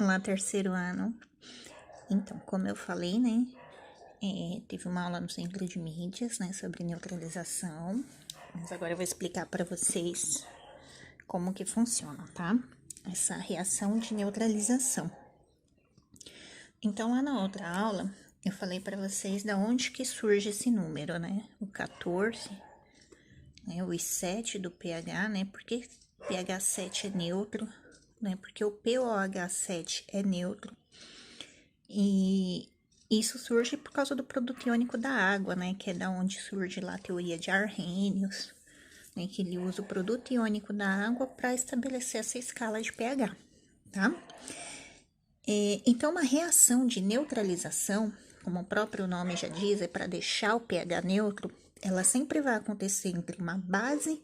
Olá, terceiro ano. Então, como eu falei, né, teve uma aula no Centro de Mídias, né, sobre neutralização, mas agora eu vou explicar para vocês como que funciona, tá? Essa reação de neutralização. Então, lá na outra aula, eu falei para vocês da onde que surge esse número, né? O 14, né, o I7 do pH, né? Porque pH 7 é neutro, né? Porque o pOH7 é neutro. E isso surge por causa do produto iônico da água, né? Que é da onde surge lá a teoria de Arrhenius, né? Que ele usa o produto iônico da água para estabelecer essa escala de pH, tá? Então, uma reação de neutralização, como o próprio nome já diz, é para deixar o pH neutro, ela sempre vai acontecer entre uma base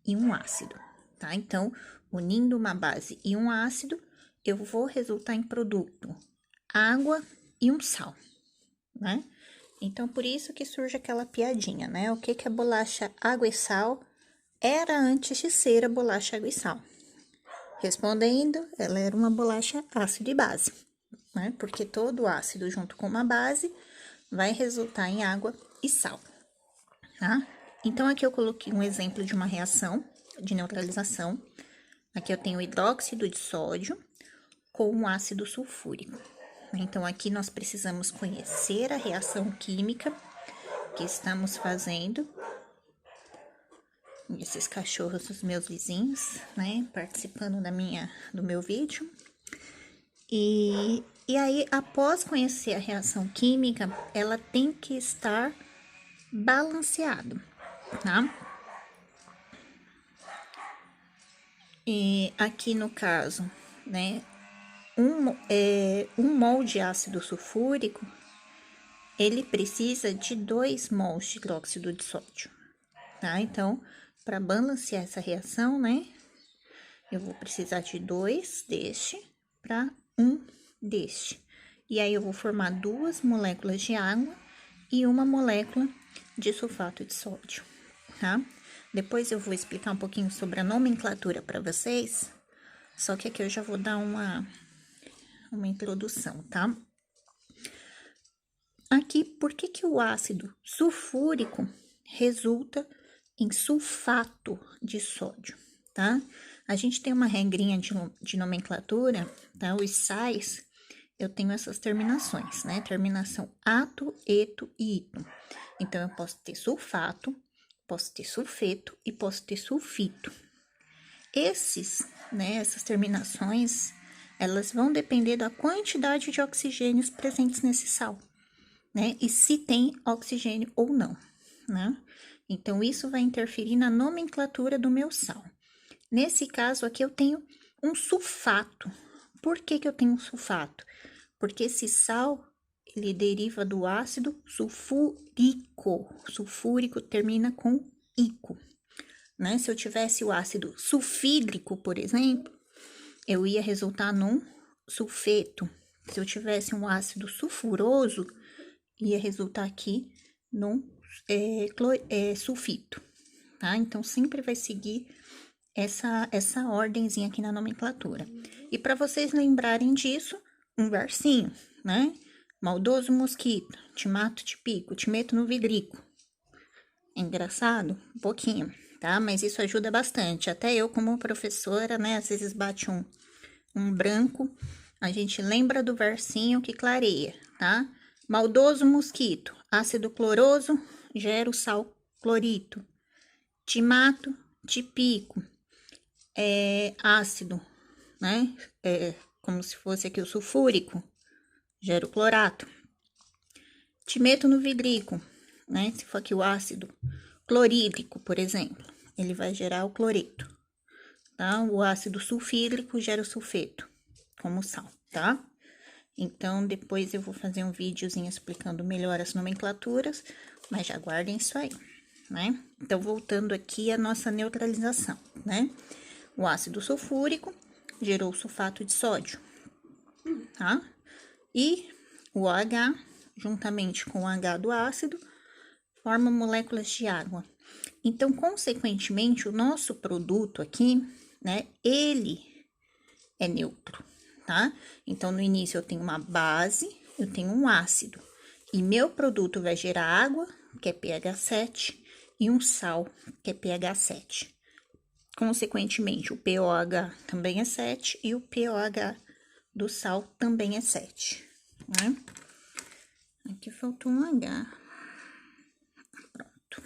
e um ácido, tá? Então, unindo uma base e um ácido, eu vou resultar em produto água e um sal, né? Então, por isso que surge aquela piadinha, né? O que que a bolacha água e sal era antes de ser a bolacha água e sal? Respondendo, ela era uma bolacha ácido e base, né? Porque todo ácido junto com uma base vai resultar em água e sal, tá? Então, aqui eu coloquei um exemplo de uma reação de neutralização. Aqui eu tenho hidróxido de sódio com um ácido sulfúrico. Então, aqui nós precisamos conhecer a reação química que estamos fazendo. Esses cachorros dos meus vizinhos, né, participando do meu vídeo. E aí, após conhecer a reação química, ela tem que estar balanceado, tá? E aqui no caso, né, um mol de ácido sulfúrico, ele precisa de 2 mols de hidróxido de sódio, tá? Então, para balancear essa reação, né, eu vou precisar de 2 deste para 1 deste. E aí, eu vou formar 2 moléculas de água e uma molécula de sulfato de sódio, tá? Depois eu vou explicar um pouquinho sobre a nomenclatura para vocês, só que aqui eu já vou dar uma introdução, tá? Aqui, por que que o ácido sulfúrico resulta em sulfato de sódio, tá? A gente tem uma regrinha de nomenclatura, tá? Os sais, eu tenho essas terminações, né? Terminação ato, eto e ito. Então, eu posso ter sulfato, posso ter sulfeto e posso ter sulfito. Essas terminações, elas vão depender da quantidade de oxigênios presentes nesse sal, né? E se tem oxigênio ou não, né? Então, isso vai interferir na nomenclatura do meu sal. Nesse caso aqui, eu tenho um sulfato. Por que que eu tenho um sulfato? Porque esse sal, ele deriva do ácido sulfúrico. Sulfúrico termina com ico, né? Se eu tivesse o ácido sulfídrico, por exemplo, eu ia resultar num sulfeto. Se eu tivesse um ácido sulfuroso, ia resultar aqui num sulfito, tá? Então, sempre vai seguir essa ordemzinha aqui na nomenclatura. E para vocês lembrarem disso, um versinho, né? Maldoso mosquito, te mato, te pico, te meto no vidrico. É engraçado? Um pouquinho, tá? Mas isso ajuda bastante. Até eu, como professora, né? Às vezes bate um branco, a gente lembra do versinho que clareia, tá? Maldoso mosquito, ácido cloroso, gera o sal clorito. Te mato, te pico. Ácido, né? Como se fosse aqui o sulfúrico, gera o clorato. Te meto no vidrico, né? Se for aqui o ácido clorídrico, por exemplo, ele vai gerar o cloreto, tá? O ácido sulfídrico gera o sulfeto, como sal, tá? Então, depois eu vou fazer um videozinho explicando melhor as nomenclaturas, mas já guardem isso aí, né? Então, voltando aqui à nossa neutralização, né? O ácido sulfúrico gerou o sulfato de sódio, tá? E o OH, juntamente com o H do ácido, forma moléculas de água. Então, consequentemente, o nosso produto aqui, né, ele é neutro, tá? Então, no início eu tenho uma base, eu tenho um ácido. E meu produto vai gerar água, que é pH 7, e um sal, que é pH 7. Consequentemente, o pOH também é 7 e o pOH do sal também é 7, né? Aqui faltou um H. Pronto.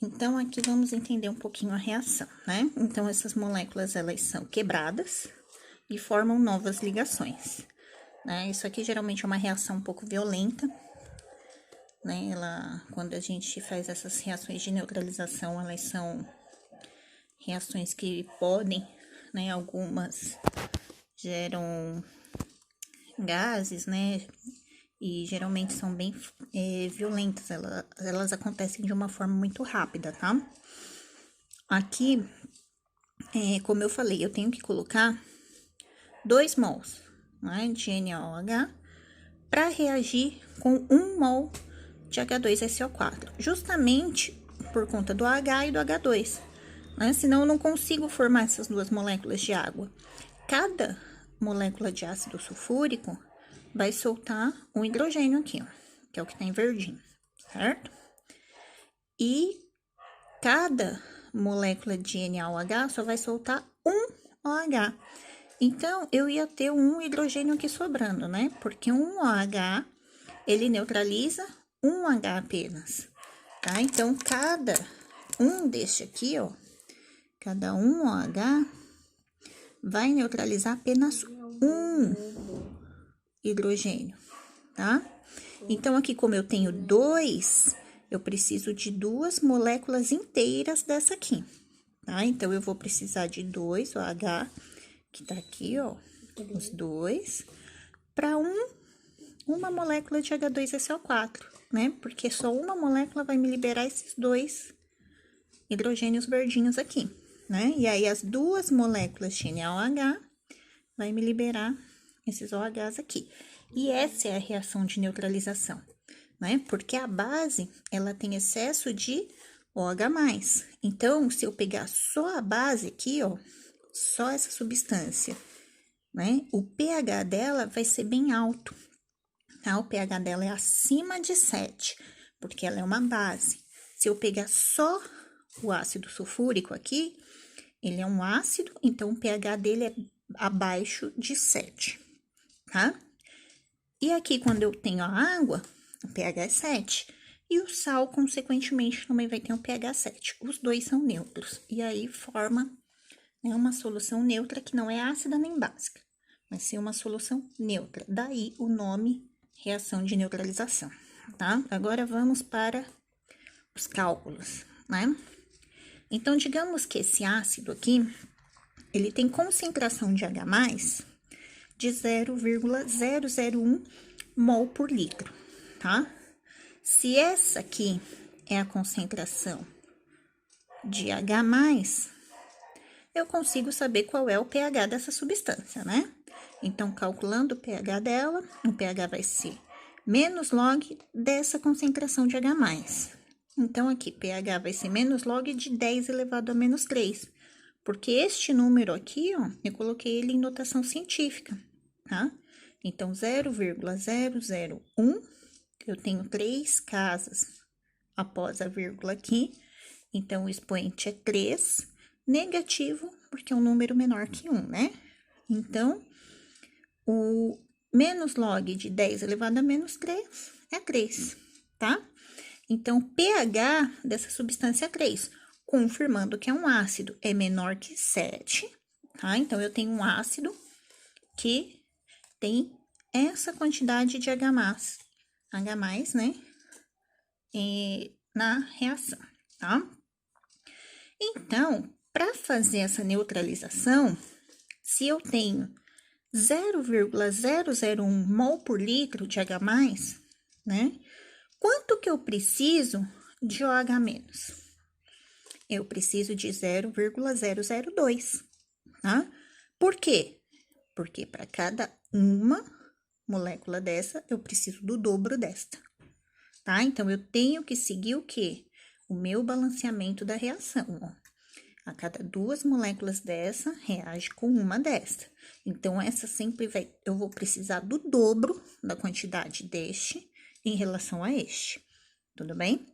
Então, aqui vamos entender um pouquinho a reação, né? Então, essas moléculas, elas são quebradas e formam novas ligações, né? Isso aqui geralmente é uma reação um pouco violenta, né? Quando a gente faz essas reações de neutralização, elas são reações que podem, né? Algumas geram gases, né? E geralmente são bem violentas, elas acontecem de uma forma muito rápida, tá? Aqui, como eu falei, eu tenho que colocar 2 mols, né, de NaOH para reagir com 1 mol de H2SO4, justamente por conta do H e do H2, né? Senão eu não consigo formar essas duas moléculas de água. Cada molécula de ácido sulfúrico vai soltar um hidrogênio aqui, ó, que é o que tá em verdinho, certo? E cada molécula de NaOH só vai soltar um OH. Então, eu ia ter um hidrogênio aqui sobrando, né? Porque um OH, ele neutraliza um H apenas, tá? Então, cada um deste aqui, ó, cada um OH vai neutralizar apenas um hidrogênio, tá? Então, aqui, como eu tenho 2, eu preciso de 2 moléculas inteiras dessa aqui, tá? Então, eu vou precisar de 2 OH, que tá aqui, ó, os 2, para uma molécula de H2SO4, né? Porque só uma molécula vai me liberar esses 2 hidrogênios verdinhos aqui, né? E aí, as 2 moléculas de NaOH vai me liberar esses OHs aqui. E essa é a reação de neutralização, né? Porque a base, ela tem excesso de OH+. Então, se eu pegar só a base aqui, ó, só essa substância, né? O pH dela vai ser bem alto, tá? O pH dela é acima de 7, porque ela é uma base. Se eu pegar só o ácido sulfúrico aqui, ele é um ácido, então o pH dele é abaixo de 7, tá? E aqui, quando eu tenho a água, o pH é 7. E o sal, consequentemente, também vai ter um pH 7. Os dois são neutros. E aí, forma, né, uma solução neutra que não é ácida nem básica. Vai ser uma solução neutra. Daí, o nome reação de neutralização, tá? Agora, vamos para os cálculos, né? Então, digamos que esse ácido aqui, ele tem concentração de H+, de 0,001 mol por litro, tá? Se essa aqui é a concentração de H+, eu consigo saber qual é o pH dessa substância, né? Então, calculando o pH dela, o pH vai ser menos log dessa concentração de H+. Então, aqui, pH vai ser menos log de 10 elevado a menos 3. Porque este número aqui, ó, eu coloquei ele em notação científica, tá? Então, 0,001, eu tenho 3 casas após a vírgula aqui. Então, o expoente é 3, negativo, porque é um número menor que 1, né? Então, o menos log de 10 elevado a menos 3 é 3, tá? Então, o pH dessa substância é 3, confirmando que é um ácido, é menor que 7, tá? Então, eu tenho um ácido que tem essa quantidade de H+, né? Na reação, tá? Então, para fazer essa neutralização, se eu tenho 0,001 mol por litro de H+, né? Quanto que eu preciso de OH-? Eu preciso de 0,002, tá? Por quê? Porque para cada uma molécula dessa, eu preciso do dobro desta, tá? Então, eu tenho que seguir o quê? O meu balanceamento da reação, ó. A cada 2 moléculas dessa, reage com uma dessa. Então, essa sempre vai... Eu vou precisar do dobro da quantidade deste em relação a este. Tudo bem?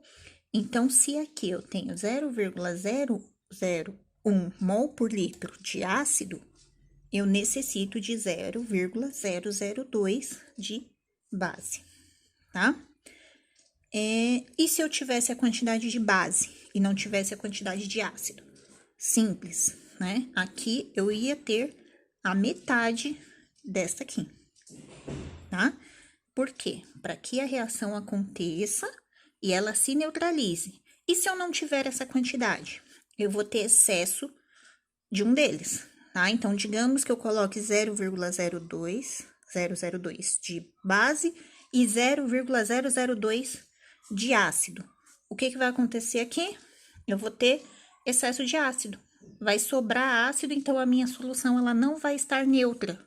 Então, se aqui eu tenho 0,001 mol por litro de ácido, eu necessito de 0,002 de base, tá? E se eu tivesse a quantidade de base e não tivesse a quantidade de ácido? Simples, né? Aqui eu ia ter a metade desta aqui, tá? Por quê? Para que a reação aconteça e ela se neutralize. E se eu não tiver essa quantidade? Eu vou ter excesso de um deles, tá? Então, digamos que eu coloque 0,002 de base e 0,002 de ácido. O que vai acontecer aqui? Eu vou ter excesso de ácido. Vai sobrar ácido, então a minha solução ela não vai estar neutra,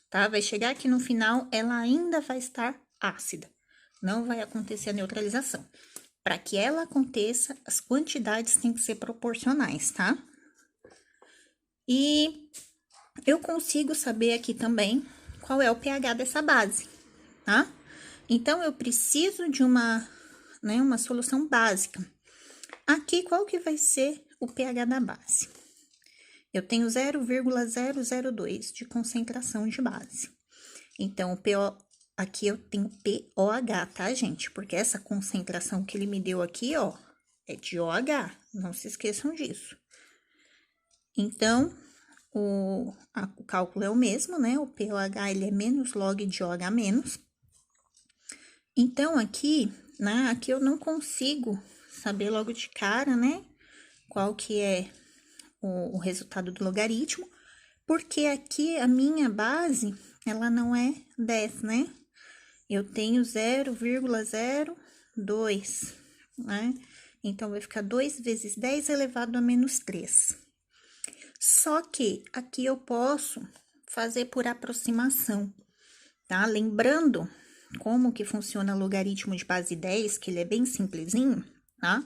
tá? Vai chegar aqui no final, ela ainda vai estar ácida. Não vai acontecer a neutralização. Para que ela aconteça, as quantidades têm que ser proporcionais, tá? E eu consigo saber aqui também qual é o pH dessa base, tá? Então, eu preciso de uma solução básica. Aqui, qual que vai ser o pH da base? Eu tenho 0,002 de concentração de base. Então, aqui eu tenho pOH, tá, gente? Porque essa concentração que ele me deu aqui, ó, é de OH. Não se esqueçam disso. Então, o cálculo é o mesmo, né? O pOH, ele é menos log de OH menos. Então, aqui eu não consigo saber logo de cara, né? Qual que é o resultado do logaritmo, porque aqui a minha base, ela não é 10, né? Eu tenho 0,02, né? Então, vai ficar 2 vezes 10 elevado a menos 3. Só que aqui eu posso fazer por aproximação, tá? Lembrando como que funciona o logaritmo de base 10, que ele é bem simplesinho, tá?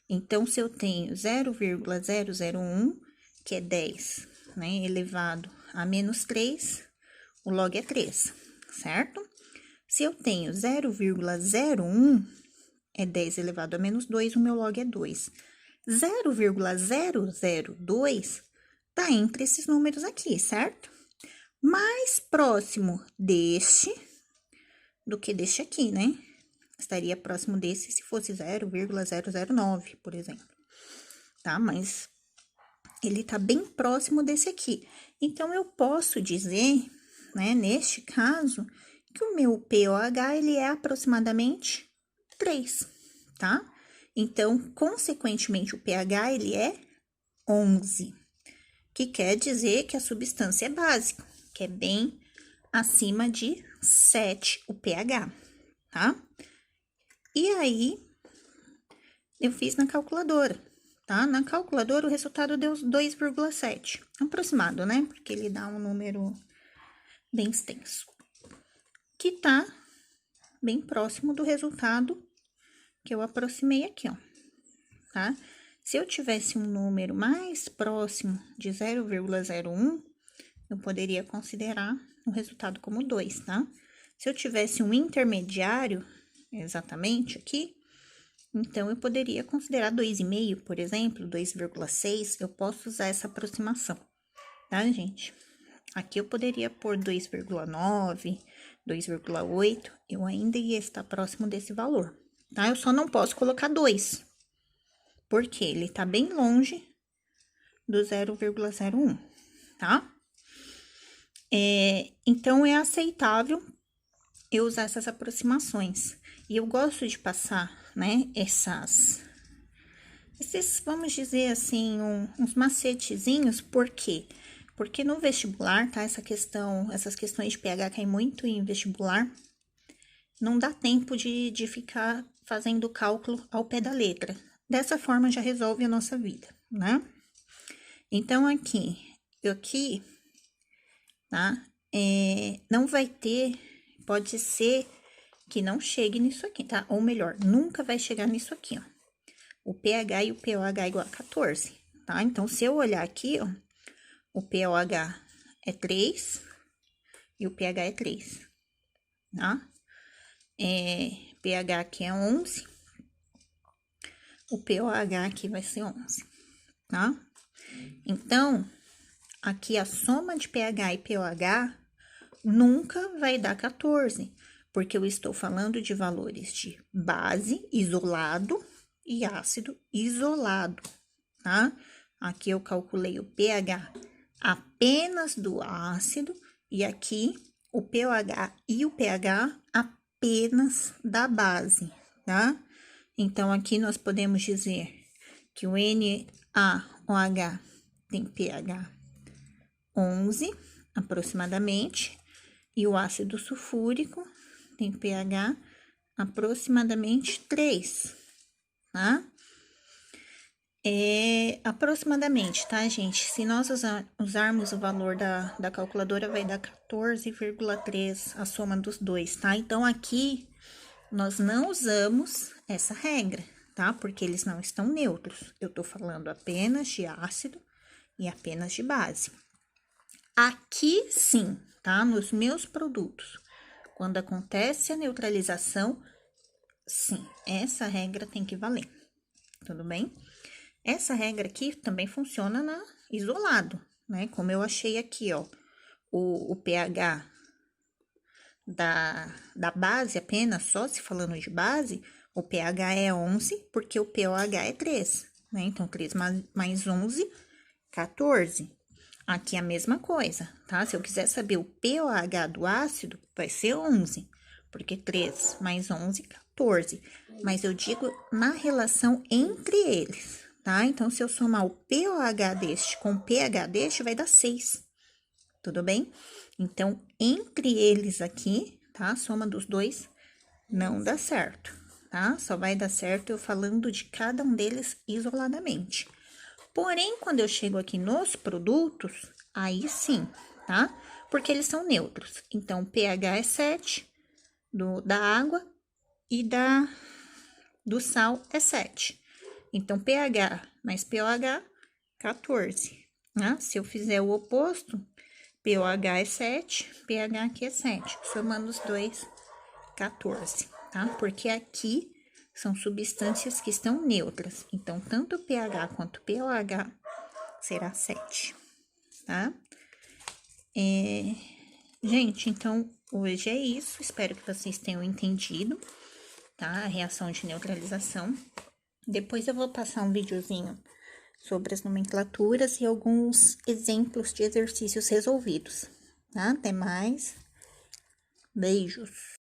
Então, se eu tenho 0,001, que é 10, né, elevado a menos 3, o log é 3, certo? Se eu tenho 0,01, é 10 elevado a menos 2, o meu log é 2. 0,002 tá entre esses números aqui, certo? Mais próximo deste do que deste aqui, né? Estaria próximo desse se fosse 0,009, por exemplo, tá? Mas ele tá bem próximo desse aqui. Então, eu posso dizer, né, neste caso, que o meu pOH, ele é aproximadamente 3, tá? Então, consequentemente, o pH, ele é 11, que quer dizer que a substância é básica, que é bem acima de 7 o pH, tá? E aí, eu fiz na calculadora, tá? Na calculadora, o resultado deu 2,7. Aproximado, né? Porque ele dá um número bem extenso. Que tá bem próximo do resultado que eu aproximei aqui, ó, tá? Se eu tivesse um número mais próximo de 0,01, eu poderia considerar o resultado como 2, tá? Se eu tivesse um intermediário, exatamente aqui, então, eu poderia considerar 2,5, por exemplo, 2,6, eu posso usar essa aproximação, tá, gente? Aqui eu poderia pôr 2,9, 2,8, eu ainda ia estar próximo desse valor, tá? Eu só não posso colocar 2, porque ele tá bem longe do 0,01, tá? Então, é aceitável eu usar essas aproximações. E eu gosto de passar, né, esses, vamos dizer assim, uns macetezinhos, por quê? Porque no vestibular, tá, essas questões de pH caem muito em vestibular, não dá tempo de ficar fazendo o cálculo ao pé da letra. Dessa forma, já resolve a nossa vida, né? Então, aqui, tá, não vai ter, pode ser que não chegue nisso aqui, tá? Ou melhor, nunca vai chegar nisso aqui, ó. O pH e o pOH igual a 14. tá? Então, se eu olhar aqui, ó, o pOH é 3 e o pH é 3, tá? pH aqui é 11, o pOH aqui vai ser 11, tá? Então, aqui a soma de pH e pOH nunca vai dar 14, porque eu estou falando de valores de base isolado e ácido isolado, tá? Aqui eu calculei o pH apenas do ácido e aqui o pOH e o pH apenas da base, tá? Então, aqui nós podemos dizer que o NaOH tem pH 11, aproximadamente, e o ácido sulfúrico tem pH aproximadamente 3, tá? Aproximadamente, tá, gente? Se nós usarmos o valor da calculadora, vai dar 14,3 a soma dos dois, tá? Então, aqui, nós não usamos essa regra, tá? Porque eles não estão neutros. Eu tô falando apenas de ácido e apenas de base. Aqui, sim, tá? Nos meus produtos, quando acontece a neutralização, sim, essa regra tem que valer, tudo bem? Essa regra aqui também funciona na isolado, né? Como eu achei aqui, ó, o pH da base apenas, só se falando de base, o pH é 11, porque o pOH é 3, né? Então, 3 mais 11, 14. Aqui é a mesma coisa, tá? Se eu quiser saber o pOH do ácido, vai ser 11, porque 3 mais 11, 14. Mas eu digo na relação entre eles, tá? Então, se eu somar o pOH deste com o pH deste, vai dar 6, tudo bem? Então, entre eles aqui, tá? A soma dos dois não dá certo, tá? Só vai dar certo eu falando de cada um deles isoladamente. Porém, quando eu chego aqui nos produtos, aí sim, tá? Porque eles são neutros. Então, o pH é 7 da água e do sal é 7. Então, pH mais pOH, 14. Né? Se eu fizer o oposto, pOH é 7, pH aqui é 7. Somando os dois, 14, tá? Porque aqui são substâncias que estão neutras. Então, tanto o pH quanto o pOH será 7, tá? Gente, então, hoje é isso. Espero que vocês tenham entendido, tá? A reação de neutralização. Depois eu vou passar um videozinho sobre as nomenclaturas e alguns exemplos de exercícios resolvidos, tá? Até mais. Beijos.